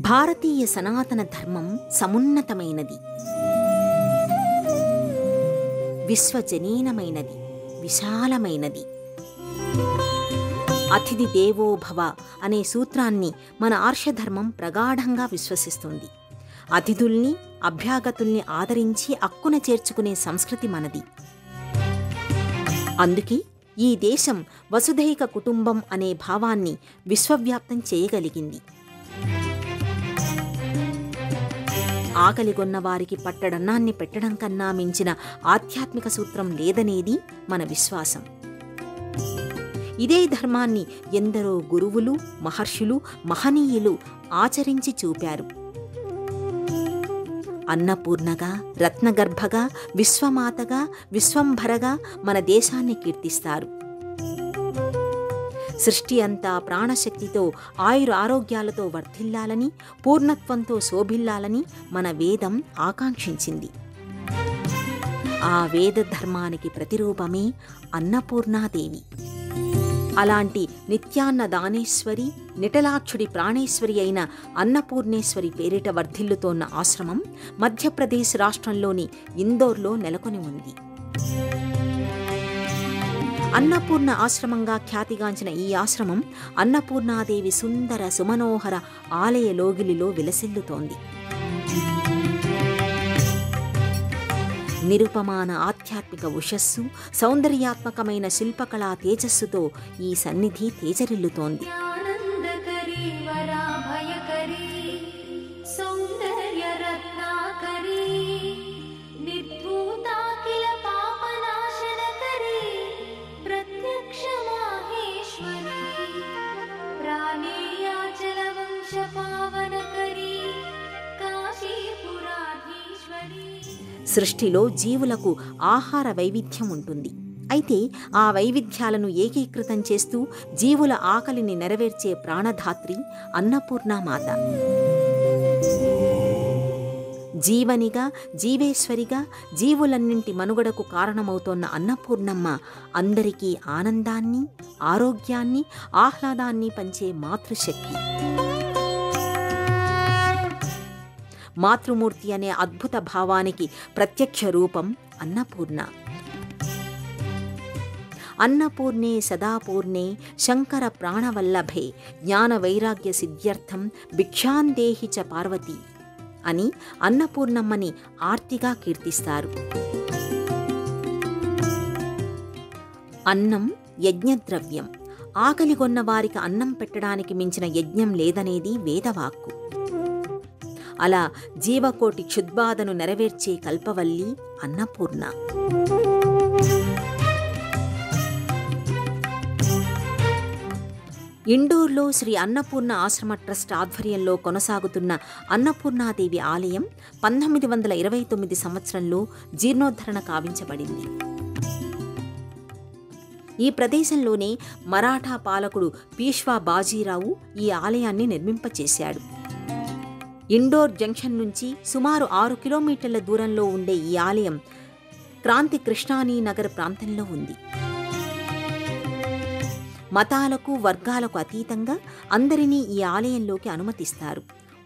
భారతీయ సనాతన ధర్మం సమున్నతమైనది, విశ్వజనీనమైనది, విశాలమైనది. అతిథి దేవో భవ అనే సూత్రాన్ని మన ఆర్షధర్మం ప్రగాఢంగా విశ్వసిస్తుంది. అతిథుల్ని, అభ్యాగతుల్ని ఆదరించి అక్కున చేర్చుకునే సంస్కృతి మనది. అందుకే ఈ దేశం వసుధైక కుటుంబం అనే భావాన్ని విశ్వవ్యాప్తం చేయగలిగింది. ఆకలిగొన్న వారికి పట్టడన్నాన్ని పెట్టడం కన్నా మించిన ఆధ్యాత్మిక సూత్రం లేదనేది మన విశ్వాసం. ఇదే ధర్మాన్ని ఎందరో గురువులు, మహర్షులు, మహనీయులు ఆచరించి చూపారు. అన్నపూర్ణగా, రత్నగర్భగా, విశ్వమాతగా, విశ్వంభరగా మన దేశాన్ని కీర్తిస్తారు. సృష్టి అంతా ప్రాణశక్తితో, ఆయురారోగ్యాలతో వర్ధిల్లాలని, పూర్ణత్వంతో శోభిల్లాలని మన వేదం ఆకాంక్షించింది. ఆ వేద ధర్మానికి ప్రతిరూపమే అన్నపూర్ణాదేవి. అలాంటి నిత్యాన్న దానేశ్వరి, నిటలాక్షుడి ప్రాణేశ్వరి అయిన అన్నపూర్ణేశ్వరి పేరిట వర్ధిల్లుతోన్న ఆశ్రమం మధ్యప్రదేశ్ రాష్ట్రంలోని ఇందోర్లో నెలకొని ఉంది. అన్నపూర్ణ ఆశ్రమంగా ఖ్యాతిగాంచిన ఈ ఆశ్రమం అన్నపూర్ణాదేవి సుందర సుమనోహర ఆలయ లోగిలిలో విలసిల్లుతోంది. నిరుపమాన ఆధ్యాత్మిక ఉషస్సు, సౌందర్యాత్మకమైన శిల్పకళా తేజస్సుతో ఈ సన్నిధి తేజరిల్లుతోంది. సృష్టిలో జీవులకు ఆహార వైవిధ్యం ఉంటుంది. అయితే ఆ వైవిధ్యాలను ఏకీకృతం చేస్తూ జీవుల ఆకలిని నెరవేర్చే ప్రాణధాత్రి అన్నపూర్ణామాత. జీవనిగా, జీవేశ్వరిగా, జీవులన్నింటి మనుగడకు కారణమవుతోన్న అన్నపూర్ణమ్మ అందరికీ ఆనందాన్ని, ఆరోగ్యాన్ని, ఆహ్లాదాన్ని పంచే మాతృశక్తి. మాతృమూర్తి అనే అద్భుత భావానికి ప్రత్యక్ష రూపం అన్నపూర్ణ. అన్నపూర్ణే సదాపూర్ణే శంకర ప్రాణవల్లభే జ్ఞాన వైరాగ్య సిద్ధ్యర్థం భిక్షాందేహి చ పార్వతి అని అన్నపూర్ణమ్మని ఆర్తిగా కీర్తిస్తారు. అన్నం యజ్ఞద్రవ్యం. ఆకలిగొన్న వారికి అన్నం పెట్టడానికి మించిన యజ్ఞం లేదనేది వేదవాక్కు. అలా జీవకోటి క్షుద్బాధను నెరవేర్చే కల్పవల్లి అన్నపూర్ణ. ఇండోర్లో శ్రీ అన్నపూర్ణ ఆశ్రమ ట్రస్ట్ ఆధ్వర్యంలో కొనసాగుతున్న అన్నపూర్ణాదేవి ఆలయం 1929 సంవత్సరంలో జీర్ణోద్ధరణ కావించబడింది. ఈ ప్రదేశంలోనే మరాఠా పాలకుడు పీష్వా బాజీరావు ఈ ఆలయాన్ని నిర్మింపచేశాడు. ఇండోర్ జంక్షన్ నుంచి సుమారు 6 కిలోమీటర్ల దూరంలో ఉండే ఈ ఆలయం క్రాంతి కృష్ణానీ నగర్ ప్రాంతంలో ఉంది. మతాలకు, వర్గాలకు అతీతంగా అందరినీ ఈ ఆలయంలోకి అనుమతిస్తారు.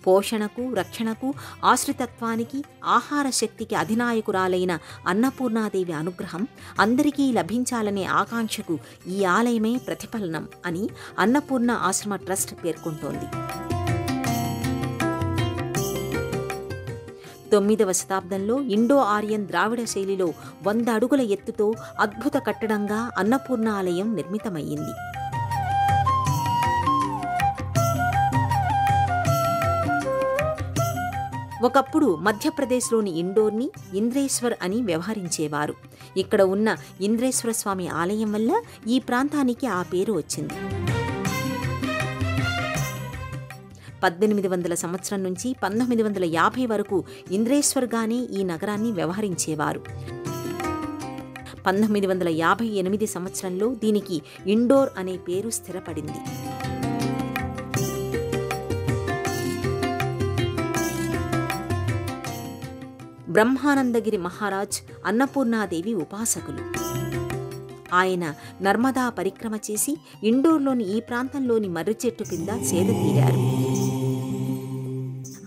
పోషణకు, రక్షణకు, ఆశ్రితత్వానికి, ఆహార శక్తికి అధినాయకురాలైన అన్నపూర్ణాదేవి అనుగ్రహం అందరికీ లభించాలనే ఆకాంక్షకు ఈ ఆలయమే ప్రతిఫలనం అని అన్నపూర్ణ ఆశ్రమ ట్రస్ట్ పేర్కొంటోంది. 9వ శతాబ్దంలో ఇండో ఆర్యన్ ద్రావిడ శైలిలో 100 అడుగుల ఎత్తుతో అద్భుత కట్టడంగా అన్నపూర్ణ ఆలయం నిర్మితమయ్యింది. ఒకప్పుడు మధ్యప్రదేశ్లోని ఇండోర్ని ఇంద్రేశ్వర్ అని వ్యవహరించేవారు. ఇక్కడ ఉన్న ఇంద్రేశ్వర స్వామి ఆలయం వల్ల ఈ ప్రాంతానికి ఆ పేరు వచ్చింది. 1800 సంవత్సరం నుంచి 1950 వరకు ఇంద్రేశ్వర్గానే ఈ నగరాన్ని వ్యవహరించేవారు. 1958 సంవత్సరంలో దీనికి ఇండోర్ అనే పేరు స్థిరపడింది. బ్రహ్మానందగిరి మహారాజ్ అన్నపూర్ణాదేవి ఉపాసకులు. ఆయన నర్మదా పరిక్రమ చేసి ఇండోర్లోని ఈ ప్రాంతంలోని మర్రి చెట్టు కింద సేద తీరారు.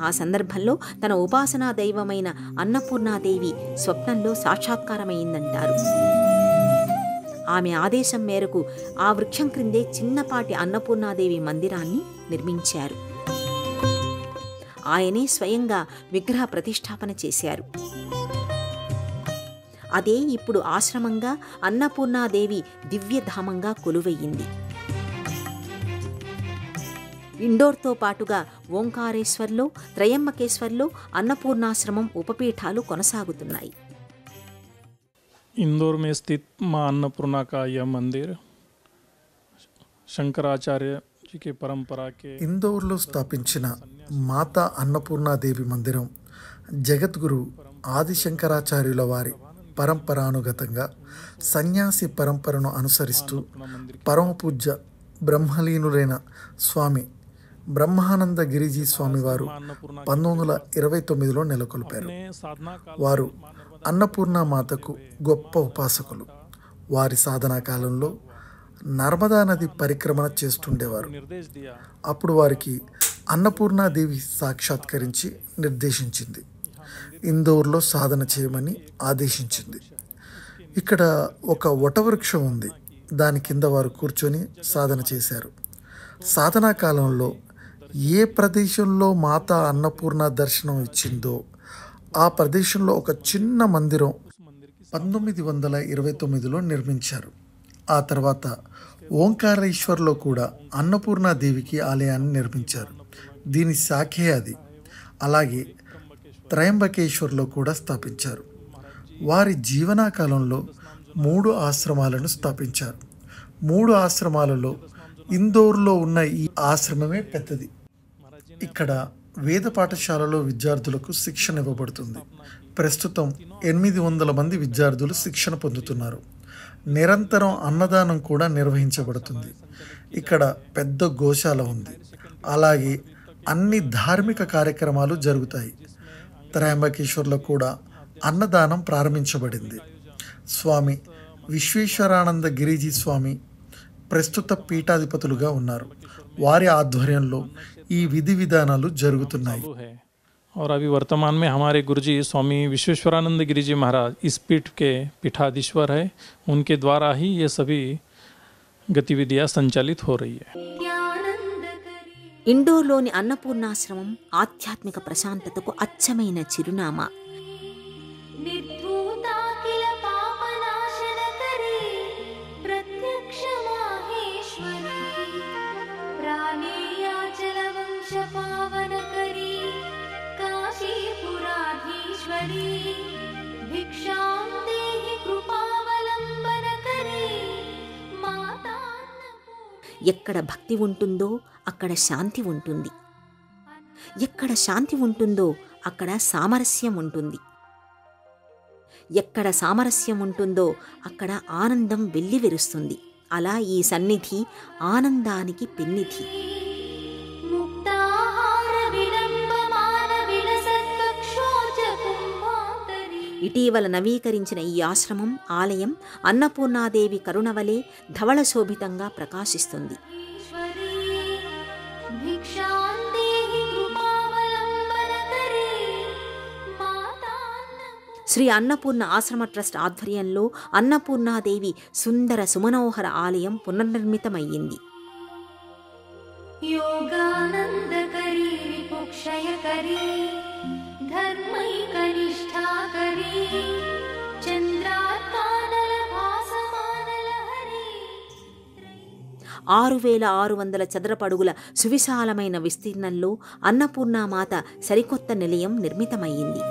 ఆ సందర్భంలో తన ఉపాసనా దైవమైన అన్నపూర్ణాదేవి స్వప్నంలో సాక్షాత్కారమైందంటారు. ఆమె ఆదేశం మేరకు ఆ వృక్షం క్రిందే చిన్నపాటి అన్నపూర్ణాదేవి మందిరాన్ని నిర్మించారు. ఆయనే స్వయంగా విగ్రహ ప్రతిష్టాపన చేశారు. అదే ఇప్పుడు ఆశ్రమంగా అన్నపూర్ణాదేవి దివ్యధామంగా కొలువయ్యింది. ఇండోర్తో పాటుగా ఓంకారేశ్వర్లో, త్రయంబకేశ్వర్లో అన్నపూర్ణాశ్రమం ఉపపీఠాలు కొనసాగుతున్నాయి. इंदौर में स्थित माँ अन्नपूर्णा का यह मंदिर శంకరాచార్య जी के परंपरा के ఇందోర్లో స్థాపించిన మాతా అన్నపూర్ణాదేవి మందిరం జగద్గురు ఆదిశంకరాచార్యుల వారి పరంపరానుగతంగా సన్యాసి పరంపరను అనుసరిస్తూ పరమపూజ్య బ్రహ్మలీనులైన స్వామి బ్రహ్మానంద గిరిజీ స్వామివారు 1929లో నెలకొల్పారు. వారు అన్నపూర్ణ మాతకు గొప్ప ఉపాసకులు. వారి సాధనా కాలంలో నర్మదా నది పరిక్రమణ చేస్తుండేవారు. అప్పుడు వారికి అన్నపూర్ణాదేవి సాక్షాత్కరించి నిర్దేశించింది. ఇందోర్లో సాధన చేయమని ఆదేశించింది. ఇక్కడ ఒక వటవృక్షం ఉంది. దాని కింద వారు కూర్చొని సాధన చేశారు. సాధనా కాలంలో ఏ ప్రదేశంలో మాతా అన్నపూర్ణ దర్శనం ఇచ్చిందో ఆ ప్రదేశంలో ఒక చిన్న మందిరం 1929లో నిర్మించారు. ఆ తర్వాత ఓంకారేశ్వర్లో కూడా అన్నపూర్ణాదేవికి ఆలయాన్ని నిర్మించారు. దీని శాఖే అది. అలాగే త్రయంబకేశ్వర్లో కూడా స్థాపించారు. వారి జీవనాకాలంలో 3 ఆశ్రమాలను స్థాపించారు. 3 ఆశ్రమాలలో ఇందోర్లో ఉన్న ఈ ఆశ్రమమే పెద్దది. ఇక్కడ వేద పాఠశాలలో విద్యార్థులకు శిక్షణ ఇవ్వబడుతుంది. ప్రస్తుతం 800 మంది విద్యార్థులు శిక్షణ పొందుతున్నారు. నిరంతరం అన్నదానం కూడా నిర్వహించబడుతుంది. ఇక్కడ పెద్ద గోశాల ఉంది. అలాగే అన్ని ధార్మిక కార్యక్రమాలు జరుగుతాయి. త్రయంబకేశ్వర్లో కూడా అన్నదానం ప్రారంభించబడింది. స్వామి విశ్వేశ్వరానంద గిరిజీ స్వామి ప్రస్తుత పీఠాధిపతులుగా ఉన్నారు. వారి ఆధ్వర్యంలో ఈ విధి విధానాలు జరుగుతున్నాయి. और अभी वर्तमान में हमारे गुरुजी स्वामी विश्वेश्वरानंद गिरी जी महाराज इस पीठ के पीठाधीश्वर है. उनके द्वारा ही ये सभी गतिविधियां संचालित हो रही है. ఇండోర్లోని అన్నపూర్ణాశ్రమం ఆధ్యాత్మిక ప్రశాంతతకు అచ్చమైన చిరునామా. ఎక్కడ భక్తి ఉంటుందో అక్కడ శాంతి ఉంటుంది. ఎక్కడ శాంతి ఉంటుందో అక్కడ సామరస్యం ఉంటుంది. ఎక్కడ సామరస్యం ఉంటుందో అక్కడ ఆనందం వెల్లివిరుస్తుంది. అలా ఈ సన్నిధి ఆనందానికి పెన్నిధి. ఇటీవల నవీకరించిన ఈ ఆశ్రమం ఆలయం అన్నపూర్ణాదేవి కరుణవలే ధవళ శోభితంగా ప్రకాశిస్తుంది. శ్రీ అన్నపూర్ణ ఆశ్రమ ట్రస్ట్ ఆధ్వర్యంలో అన్నపూర్ణాదేవి సుందర సుమనోహర ఆలయం పునర్నిర్మితమయ్యింది. ఆరు 6,600 చదరపడుగుల సువిశాలమైన విస్తీర్ణంలో అన్నపూర్ణామాత సరికొత్త నిలయం నిర్మితమయ్యింది.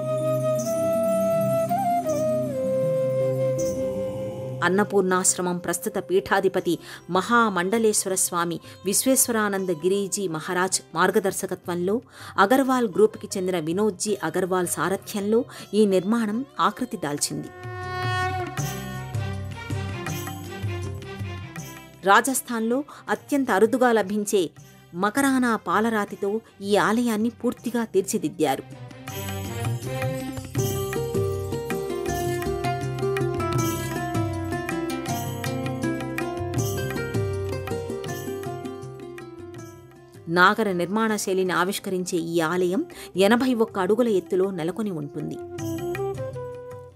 అన్నపూర్ణాశ్రమం ప్రస్తుత పీఠాధిపతి మహామండలేశ్వర స్వామి విశ్వేశ్వరానంద గిరిజీ మహారాజ్ మార్గదర్శకత్వంలో అగర్వాల్ గ్రూప్కి చెందిన వినోద్జీ అగర్వాల్ సారథ్యంలో ఈ నిర్మాణం ఆకృతి దాల్చింది. రాజస్థాన్లో అత్యంత అరుదుగా లభించే మకరానా పాలరాతితో ఈ ఆలయాన్ని పూర్తిగా తీర్చిదిద్దారు. నాగర నిర్మాణ శైలిని ఆవిష్కరించే ఈ ఆలయం 81 అడుగుల ఎత్తులో నెలకొని ఉంటుంది.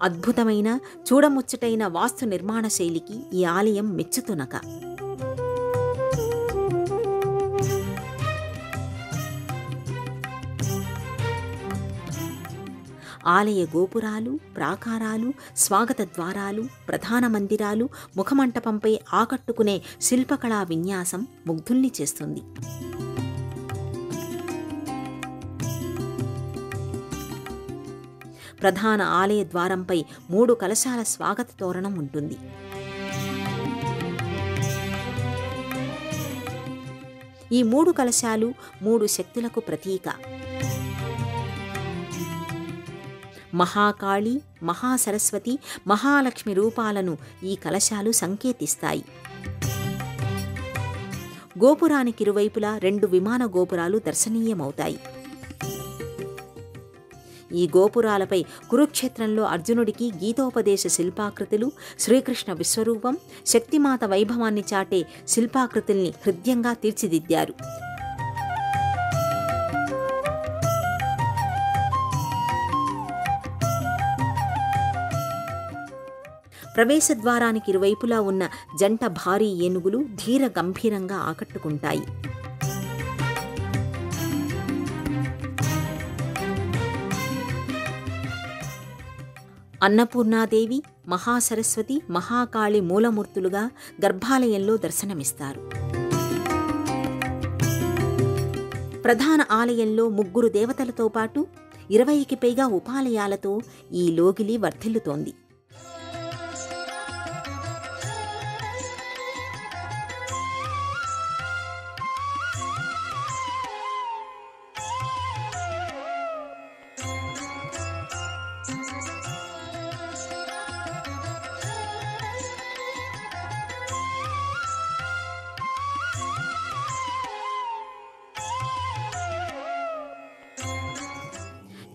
అద్భుతమైన చూడముచ్చటైన వాస్తు నిర్మాణ శైలికి ఈ ఆలయం మెచ్చుతునక. ఆలయ గోపురాలు, ప్రాకారాలు, స్వాగత ద్వారాలు, ప్రధాన మందిరాలు, ముఖమంటపంపై ఆకట్టుకునే శిల్పకళా విన్యాసం ముగ్ధుల్ని చేస్తుంది. ప్రధాన ఆలయ ద్వారంపై 3 కలశాల స్వాగత తోరణం ఉంటుంది. ఈ 3 కలశాలు 3 శక్తులకు ప్రతీక. మహాకాళి, మహాసరస్వతి, మహాలక్ష్మి రూపాలను ఈ కలశాలు సంకేతిస్తాయి. గోపురానికి ఇరువైపులా 2 విమాన గోపురాలు దర్శనీయమవుతాయి. ఈ గోపురాలపై కురుక్షేత్రంలో అర్జునుడికి గీతోపదేశ శిల్పాకృతులు, శ్రీకృష్ణ విశ్వరూపం, శక్తిమాత వైభవాన్ని చాటే శిల్పాకృతుల్ని హృద్యంగా తీర్చిదిద్దారు. ప్రవేశద్వారానికి ఇరువైపులా ఉన్న జంట భారీ ఏనుగులు ధీర గంభీరంగా ఆకట్టుకుంటాయి. అన్నపూర్ణాదేవి, మహాసరస్వతి, మహాకాళి మూలమూర్తులుగా గర్భాలయంలో దర్శనమిస్తారు. ప్రధాన ఆలయంలో 3 దేవతలతో పాటు 20కి పైగా ఉపాలయాలతో ఈ లోగిలి వర్ధిల్లుతోంది.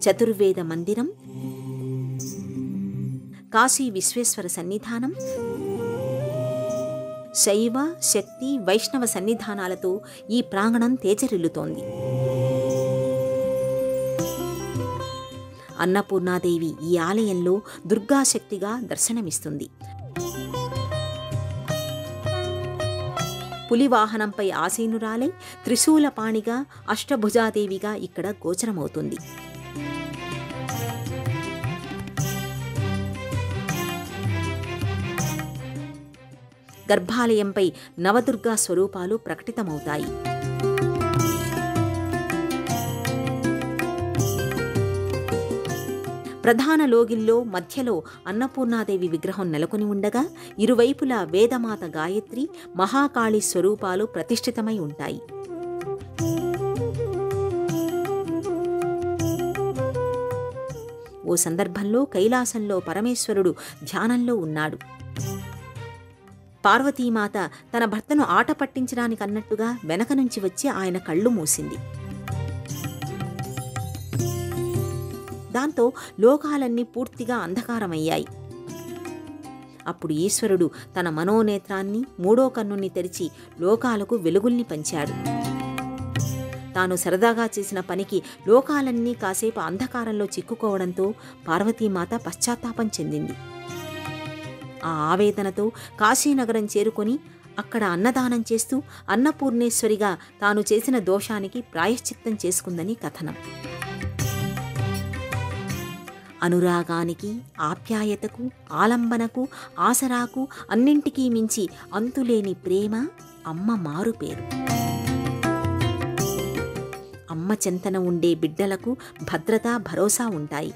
చతుర్వేద మందిరం, కాశీ విశ్వేశ్వర సన్నిధానం, శైవ, శక్తి, వైష్ణవ సన్నిధానాలతో ఈ ప్రాంగణం తేజరిల్లుతోంది. అన్నపూర్ణాదేవి ఈ ఆలయంలో దుర్గాశక్తిగా దర్శనమిస్తుంది. పులివాహనంపై ఆసీనురాలై త్రిశూలపాణిగా, అష్టభుజాదేవిగా ఇక్కడ గోచరమవుతుంది. గర్భాలయంపై నవదుర్గా స్వరూపాలు ప్రకటితమవుతాయి. ప్రధాన లోగిల్లో మధ్యలో అన్నపూర్ణాదేవి విగ్రహం నెలకొని ఉండగా ఇరువైపులా వేదమాత గాయత్రి, మహాకాళి స్వరూపాలు ప్రతిష్ఠితమై ఉంటాయి. ఓ సందర్భంలో కైలాసంలో పరమేశ్వరుడు ధ్యానంలో ఉన్నాడు. పార్వతీమాత తన భర్తను ఆట పట్టించడానికన్నట్టుగా వెనక నుంచి వచ్చి ఆయన కళ్ళు మూసింది. దాంతో లోకాలన్నీ పూర్తిగా అంధకారమయ్యాయి. అప్పుడు ఈశ్వరుడు తన మనోనేత్రాన్ని, 3వ కన్నుని తెరిచి లోకాలకు వెలుగుల్ని పంచాడు. తాను సరదాగా చేసిన పనికి లోకాలన్నీ కాసేపు అంధకారంలో చిక్కుకోవడంతో పార్వతీమాత పశ్చాత్తాపం చెందింది. ఆ ఆవేదనతో కాశీనగరం చేరుకొని అక్కడ అన్నదానం చేస్తూ అన్నపూర్ణేశ్వరిగా తాను చేసిన దోషానికి ప్రాయశ్చిత్తం చేసుకుందని కథనం. అనురాగానికి, ఆప్యాయతకు, ఆలంబనకు, ఆసరాకు అన్నింటికీ మించి అంతులేని ప్రేమ అమ్మ మారుపేరు. అమ్మ చెంతన ఉండే బిడ్డలకు భద్రత, భరోసా ఉంటాయి.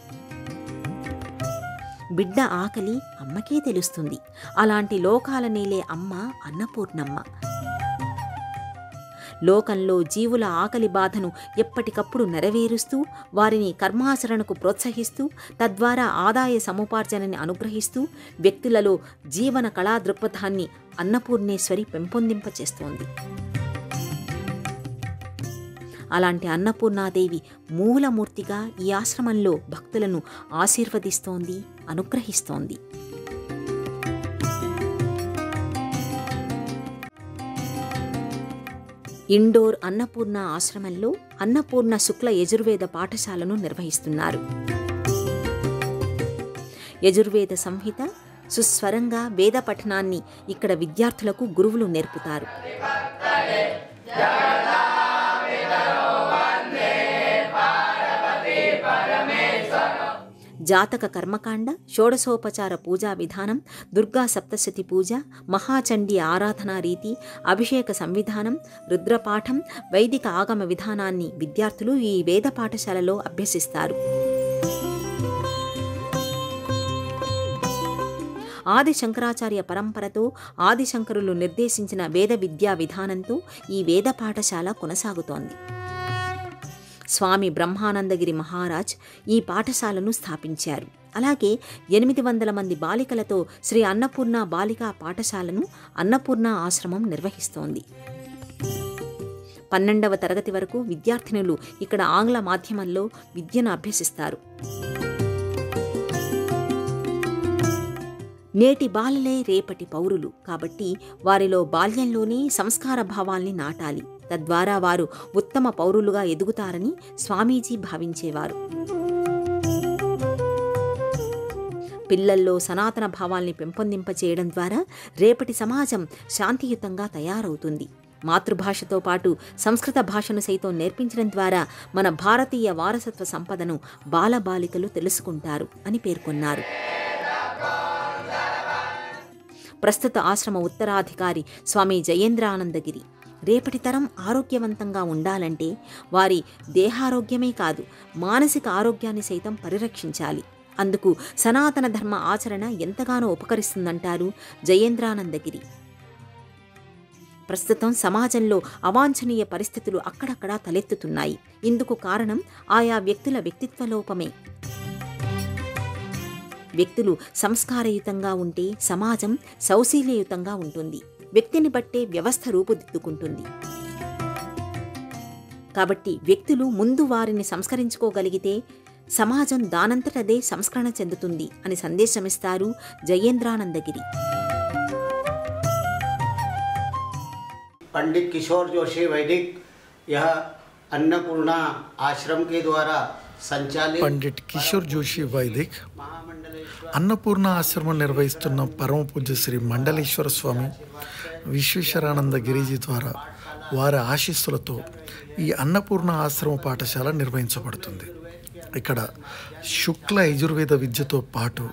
బిడ్డ ఆకలి అమ్మకే తెలుస్తుంది. అలాంటి లోకాల నేలే అమ్మ అన్నపూర్ణమ్మ. లోకంలో జీవుల ఆకలి బాధను ఎప్పటికప్పుడు నెరవేరుస్తూ, వారిని కర్మాచరణకు ప్రోత్సహిస్తూ, తద్వారా ఆదాయ సముపార్జనని అనుగ్రహిస్తూ, వ్యక్తులలో జీవన కళా దృక్పథాన్ని అన్నపూర్ణేశ్వరి పెంపొందింపచేస్తోంది. అలాంటి అన్నపూర్ణాదేవి మూలమూర్తిగా ఈ ఆశ్రమంలో భక్తులను ఆశీర్వదిస్తోంది, అనుగ్రహిస్తోంది. ఇండోర్ అన్నపూర్ణ ఆశ్రమంలో అన్నపూర్ణ శుక్ల యజుర్వేద పాఠశాలను నిర్వహిస్తున్నారు. యజుర్వేద సంహిత సుస్వరంగా వేద పఠనాన్ని ఇక్కడ విద్యార్థులకు గురువులు నేర్పుతారు. జాతక కర్మకాండ, షోడశోపచార పూజా విధానం, దుర్గా సప్తశతి పూజ, మహాచండీ ఆరాధనా రీతి, అభిషేక సంవిధానం, రుద్రపాఠం, వైదిక ఆగమ విధానాన్ని విద్యార్థులు ఈ వేద పాఠశాలలో అభ్యసిస్తారు. ఆది శంకరాచార్య పరంపరతో ఆదిశంకరులు నిర్దేశించిన వేద విద్యా విధానంతో ఈ వేద పాఠశాల కొనసాగుతోంది. స్వామి బ్రహ్మానందగిరి మహారాజ్ ఈ పాఠశాలను స్థాపించారు. అలాగే 800 మంది బాలికలతో శ్రీ అన్నపూర్ణ బాలికా పాఠశాలను అన్నపూర్ణ ఆశ్రమం నిర్వహిస్తోంది. 12వ తరగతి వరకు విద్యార్థినులు ఇక్కడ ఆంగ్ల మాధ్యమంలో విద్యను అభ్యసిస్తారు. నేటి బాలలే రేపటి పౌరులు కాబట్టి వారిలో బాల్యంలోనే సంస్కార భావాల్ని నాటాలి. తద్వారా వారు ఉత్తమ పౌరులుగా ఎదుగుతారని స్వామీజీ భావించేవారు. పిల్లల్లో సనాతన భావాల్ని పెంపొందింపచేయడం ద్వారా రేపటి సమాజం శాంతియుతంగా తయారవుతుంది. మాతృభాషతో పాటు సంస్కృత భాషను సైతం నేర్పించడం ద్వారా మన భారతీయ వారసత్వ సంపదను బాలబాలికలు తెలుసుకుంటారు అని పేర్కొన్నారు. ప్రస్తుత ఆశ్రమ ఉత్తరాధికారి స్వామి జయేంద్రానందగిరి రేపటి తరం ఆరోగ్యవంతంగా ఉండాలంటే వారి దేహారోగ్యమే కాదు మానసిక ఆరోగ్యాన్ని సైతం పరిరక్షించాలి. అందుకు సనాతన ధర్మ ఆచరణ ఎంతగానో ఉపకరిస్తుందంటారు జయేంద్రానందగిరి. ప్రస్తుతం సమాజంలో అవాంఛనీయ పరిస్థితులు అక్కడక్కడా తలెత్తుతున్నాయి. ఇందుకు కారణం ఆయా వ్యక్తుల వ్యక్తిత్వలోపమే. వ్యక్తులు సంస్కారయుతంగా ఉంటే సమాజం సౌశీల్యయుతంగా ఉంటుంది. వ్యక్తిని బట్టే వ్యవస్థ రూపుదిద్దుకుంటుంది. కాబట్టి వ్యక్తులు ముందు వారిని సంస్కరించుకోగలిగితే సమాజం దానంతటదే సంస్కరణ చెందుతుంది అని సందేశమిస్తారు జయేంద్రానందగిరి. पंडित किशोर जोशी वैदिक यह अन्नपूर्णा आश्रम के द्वारा संचालित పండిట్ కిషోర్ జోషి వైదిక్ అన్నపూర్ణ ఆశ్రమం నిర్వహిస్తున్న పరమ పూజ్య శ్రీ మండలేశ్వర స్వామి విశ్వేశ్వరానంద గిరిజీ ద్వారా వారి ఆశీస్సులతో ఈ అన్నపూర్ణ ఆశ్రమ పాఠశాల నిర్వహించబడుతుంది. ఇక్కడ శుక్ల యజుర్వేద విద్యతో పాటు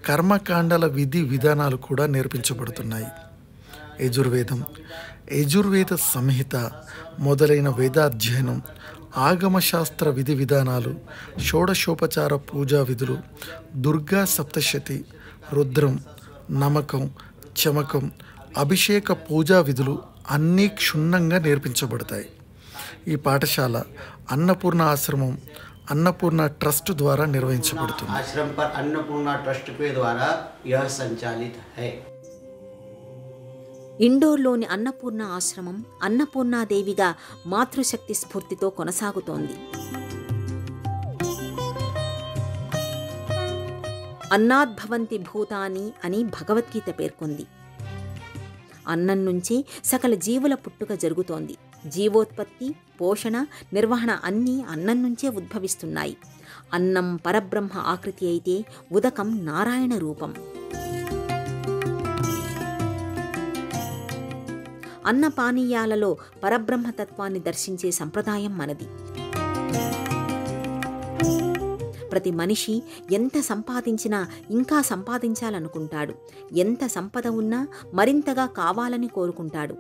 కర్మకాండల విధి విధానాలు కూడా నేర్పించబడుతున్నాయి. యజుర్వేద సంహిత మొదలైన వేదాధ్యయనం, ఆగమశాస్త్ర విధి విధానాలు, షోడశోపచార పూజా విధులు, దుర్గా సప్తశతి, రుద్రం, నమకం, చమకం, అభిషేక పూజా విధులు అన్నీ క్షుణ్ణంగా నేర్పించబడతాయి. ఈ పాఠశాల అన్నపూర్ణ ఆశ్రమం अन्नपूर्णा ट्रस्ट द्वारा निर्वहिंचबडुतुंदी. आश्रम पर अन्नपूर्णा ट्रस्ट के द्वारा यह संचालित है. ఇండోర్లోని అన్నపూర్ణ ఆశ్రమం అన్నపూర్ణాదేవిగా మాతృశక్తి స్ఫూర్తితో కొనసాగుతోంది. అన్నాద్భవంతి భూతాని అని భగవద్గీత పేర్కొంది. అన్నం నుంచి సకల జీవుల పుట్టుక జరుగుతోంది. జీవోత్పత్తి, పోషణ, నిర్వహణ అన్నీ అన్నం నుంచే ఉద్భవిస్తున్నాయి. అన్నం పరబ్రహ్మ ఆకృతి అయితే ఉదకం నారాయణ రూపం. అన్నపానీయాలలో పరబ్రహ్మతత్వాన్ని దర్శించే సంప్రదాయం మనది. ప్రతి మనిషి ఎంత సంపాదించినా ఇంకా సంపాదించాలనుకుంటాడు. ఎంత సంపద ఉన్నా మరింతగా కావాలని కోరుకుంటాడు.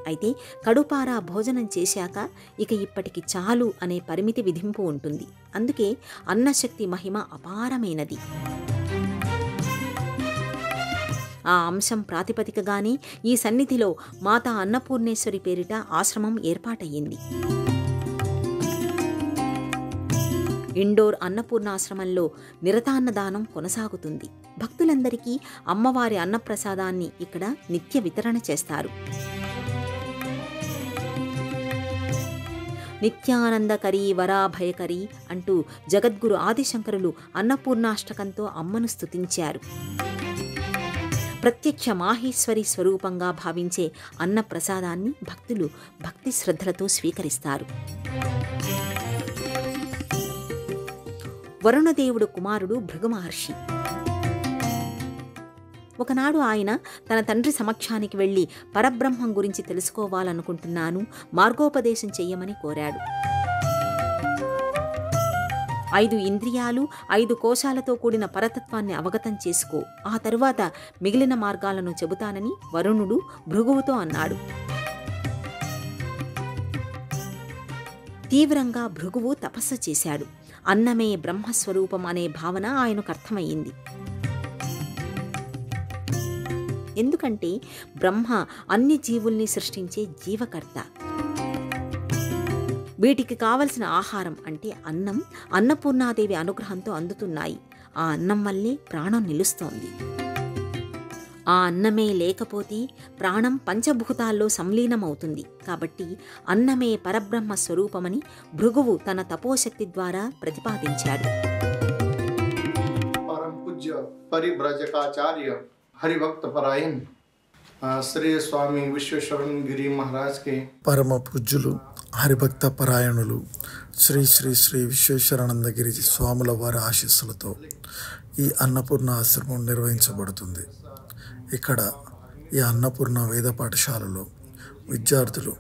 అయితే కడుపారా భోజనం చేశాక ఇక ఇప్పటికి చాలు అనే పరిమితి విధింపు ఉంటుంది. అందుకే అన్నశక్తి మహిమ అపారమైనది. ఆ అంశం ప్రాతిపదికగానే ఈ సన్నిధిలో మాతా అన్నపూర్ణేశ్వరి పేరిట ఆశ్రమం ఏర్పాటయ్యింది. ఇండోర్ అన్నపూర్ణాశ్రమంలో నిరతాన్నదానం కొనసాగుతుంది. భక్తులందరికీ అమ్మవారి అన్నప్రసాదాన్ని ఇక్కడ నిత్య వితరణ చేస్తారు. నిత్యానందకరీ వరాభయకరీ అంటూ జగద్గురు ఆదిశంకరులు అన్నపూర్ణాష్టకంతో అమ్మను స్తుతించారు. ప్రత్యక్ష మాహేశ్వరి స్వరూపంగా భావించే అన్నప్రసాదాన్ని భక్తులు భక్తి శ్రద్ధలతో స్వీకరిస్తారు. వరుణదేవుడు కుమారుడు భృగు మహర్షి. ఒకనాడు ఆయన తన తండ్రి సమక్షానికి వెళ్లి పరబ్రహ్మం గురించి తెలుసుకోవాలనుకుంటున్నాను, మార్గోపదేశం చెయ్యమని కోరాడు. 5 ఇంద్రియాలు 5 కోశాలతో కూడిన పరతత్వాన్ని అవగతం చేసుకో, ఆ తరువాత మిగిలిన మార్గాలను చెబుతానని వరుణుడు భృగువుతో అన్నాడు. తీవ్రంగా భృగువు తపస్సు చేశాడు. అన్నమే బ్రహ్మస్వరూపం అనే భావన ఆయనకు అర్థమయ్యింది. ఎందుకంటే బ్రహ్మ అన్ని జీవుల్ని సృష్టించే జీవకర్త. వీటికి కావలసిన ఆహారం అంటే అన్నం అన్నపూర్ణాదేవి అనుగ్రహంతో అందుతున్నాయి. ఆ అన్నం వల్లే ప్రాణం నిలుస్తోంది. ఆ అన్నమే లేకపోతే ప్రాణం పంచభూతాల్లో సంలీనమవుతుంది. కాబట్టి అన్నమే పరబ్రహ్మ స్వరూపమని భృగువు తన తపోశక్తి ద్వారా ప్రతిపాదించాడు. పరమ పూజ్య పరివ్రజకాచార్య హరిభక్త పరాయణ శ్రీ స్వామి విశ్వేశ్వరానంద గిరి మహారాజ్ కే పరమ పూజ్యులు హరిభక్త పరాయణులు శ్రీ శ్రీ శ్రీ విశ్వేశ్వరానంద గిరిజీ స్వాముల వారి ఆశీస్సులతో ఈ అన్నపూర్ణ ఆశ్రమం నిర్వహించబడుతుంది. ఇక్కడ ఈ అన్నపూర్ణ వేద పాఠశాలలో విద్యార్థులు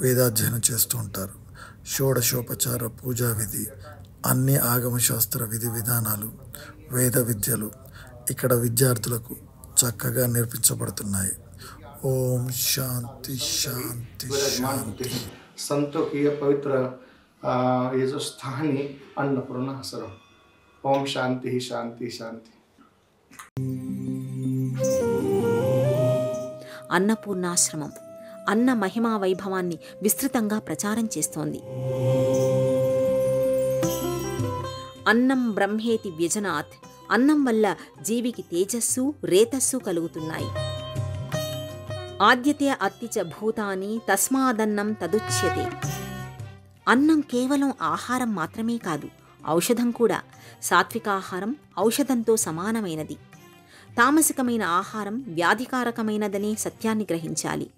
వేదాధ్యయనం చేస్తూ ఉంటారు. షోడశోపచార పూజా విధి, అన్ని ఆగమశాస్త్ర విధి విధానాలు, వేద విద్యలు ఇక్కడ విద్యార్థులకు చక్కగా నేర్పించబడుతున్నాయి. ఓం శాంతి శాంతి శాంతి. संतों की यह पवित्र ये जो स्थान है अन्नपूर्णा आश्रम. ओम शांति शांति शांति. అన్నపూర్ణాశ్రమం అన్న మహిమా వైభవాన్ని విస్తృతంగా ప్రచారం చేస్తోంది. అన్నం బ్రహ్మేతి వ్యజనాత్, అన్నం వల్ల జీవికి తేజస్సు రేతస్సు కలుగుతున్నాయి. ఆద్యతే అత్తి చ భూతాని తస్మాదన్నం తదుచ్యతే. అన్నం కేవలం ఆహారం మాత్రమే కాదు, ఔషధం కూడా. సాత్వికాహారం ఔషధంతో సమానమైనది. తామసికమైన ఆహారం వ్యాధికారకమైనదనే సత్యాన్ని గ్రహించాలి.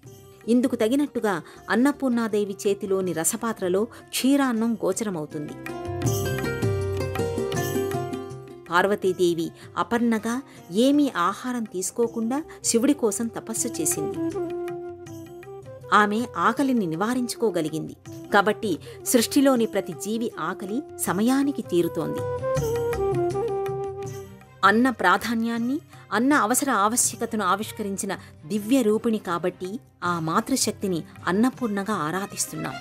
ఇందుకు తగినట్టుగా అన్నపూర్ణాదేవి చేతిలోని రసపాత్రలో క్షీరాన్నం గోచరమవుతుంది. పార్వతీదేవి అపర్ణగా ఏమీ ఆహారం తీసుకోకుండా శివుడి కోసం తపస్సు చేసింది. ఆమె ఆకలిని నివారించుకోగలిగింది. కాబట్టి సృష్టిలోని ప్రతి జీవి ఆకలి సమయానికి తీరుతోంది. అన్న ప్రాధాన్యాన్ని, అన్న అవసర ఆవశ్యకతను ఆవిష్కరించిన దివ్య రూపిణి కాబట్టి ఆ మాతృశక్తిని అన్నపూర్ణగా ఆరాధిస్తున్నాం.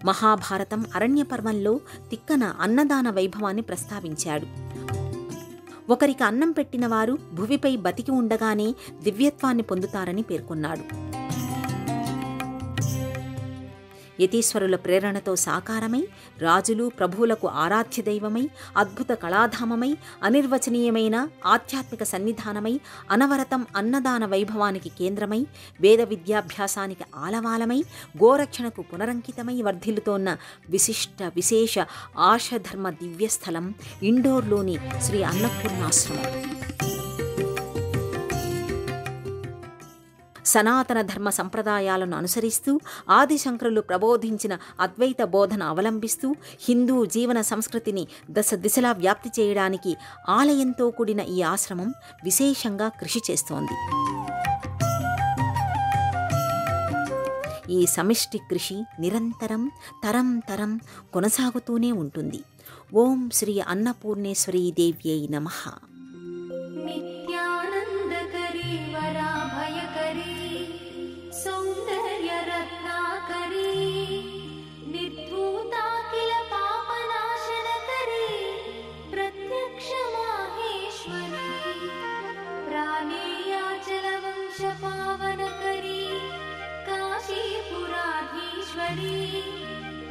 మహాభారతం అరణ్యపర్వంలో తిక్కన అన్నదాన వైభవాన్ని ప్రస్తావించాడు. ఒకరికి అన్నం పెట్టిన వారు భువిపై బతికి ఉండగానే దివ్యత్వాన్ని పొందుతారని పేర్కొన్నాడు. యతీశ్వరుల ప్రేరణతో సాకారమై రాజులు ప్రభువులకు ఆరాధ్య దైవమై అద్భుత కళాధామమై అనిర్వచనీయమైన ఆధ్యాత్మిక సన్నిధానమై అనవరతం అన్నదాన వైభవానికి కేంద్రమై వేద విద్యాభ్యాసానికి ఆలవాలమై గోరక్షణకు పునరంకితమై వర్ధిల్లుతోన్న విశిష్ట విశేష ఆర్షధర్మ దివ్యస్థలం ఇండోర్లోని శ్రీ అన్నపూర్ణాశ్రమం. సనాతన ధర్మ సంప్రదాయాలను అనుసరిస్తూ ఆదిశంకరులు ప్రబోధించిన అద్వైత బోధన అవలంబిస్తూ హిందూ జీవన సంస్కృతిని దశ దిశలా వ్యాప్తి చేయడానికి ఆలయంతో కూడిన ఈ ఆశ్రమం విశేషంగా కృషి చేస్తోంది. ఈ సమిష్టి కృషి నిరంతరం తరం తరం కొనసాగుతూనే ఉంటుంది. ఓం శ్రీ అన్నపూర్ణేశ్వరీ దేవ్యై నమః.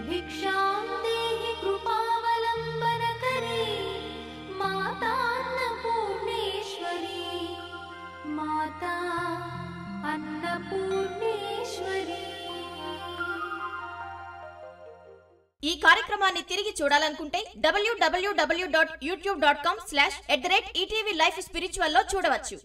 भिक्षां देहि कृपावलम्बन करे माता ఈ కార్యక్రమాన్ని తిరిగి చూడాలనుకుంటే www.youtube.com/@ETV Life Spiritual లో చూడవచ్చు.